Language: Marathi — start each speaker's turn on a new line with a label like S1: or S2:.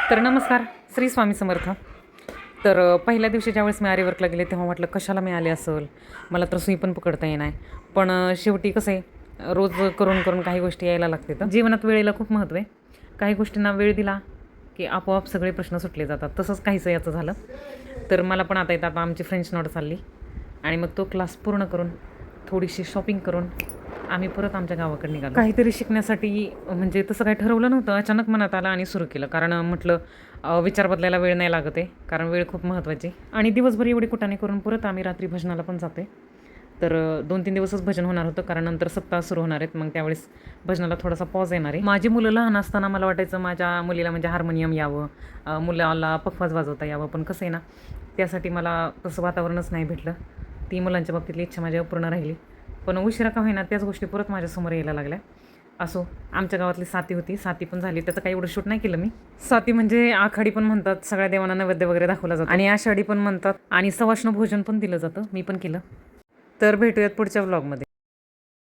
S1: तर नमस्कार, श्री स्वामी समर्थ. तर पहिल्या दिवशी ज्यावेळेस मी आरीवर्कला गेले तेव्हा म्हटलं कशाला मी आले असेल, मला तर सुई पण पकडता येणार. पण शेवटी कसं आहे, रोज करून करून काही गोष्टी यायला लागते. तर जीवनात वेळेला खूप महत्त्व आहे. काही गोष्टींना वेळ दिला की आपोआप सगळे प्रश्न सुटले जातात. तसंच काहीसं याचं झालं. तर मला पण आता येतात आमची फ्रेंच नोट चालली आणि मग तो क्लास पूर्ण करून थोडीशी शॉपिंग करून आम्ही परत आमच्या गावाकडे निघालो. काहीतरी शिकण्यासाठी, म्हणजे तसं काही ठरवलं नव्हतं, अचानक मनात आलं आणि सुरू केलं. कारण म्हटलं विचार बदलायला वेळ नाही लागत आहे, कारण वेळ खूप महत्त्वाची. आणि दिवसभर एवढी कुटाने करून परत आम्ही रात्री भजनाला पण जाते. तर 2-3 दिवसच भजन होणार होतं, कारण नंतर सप्ताह सुरू होणार आहेत. मग त्यावेळेस भजनाला थोडासा पॉज येणार आहे. माझी मुलं लहान असताना मला वाटायचं माझ्या मुलीला म्हणजे हार्मोनियम यावं, मुलाला पखवाज वाजवता यावं. पण कसं आहे ना, त्यासाठी मला तसं वातावरणच नाही भेटलं. ती मुलांच्या बाबतीतली इच्छा माझी अपूर्ण राहिली. पण उशिरा का होईना त्याच गोष्टी परत माझ्यासमोर यायला लागल्या. असो, आमच्या गावातली साती होती, साती पण झाली. त्याचं काही एवढं शूट नाही केलं मी. साती म्हणजे आखाडी पण म्हणतात, सगळ्या देवांना नैवेद्य वगैरे दाखवला जातो, आणि आषाढी पण म्हणतात, आणि सवाष्ण भोजन पण दिलं जातं, मी पण केलं. तर भेटूयात पुढच्या व्लॉगमध्ये.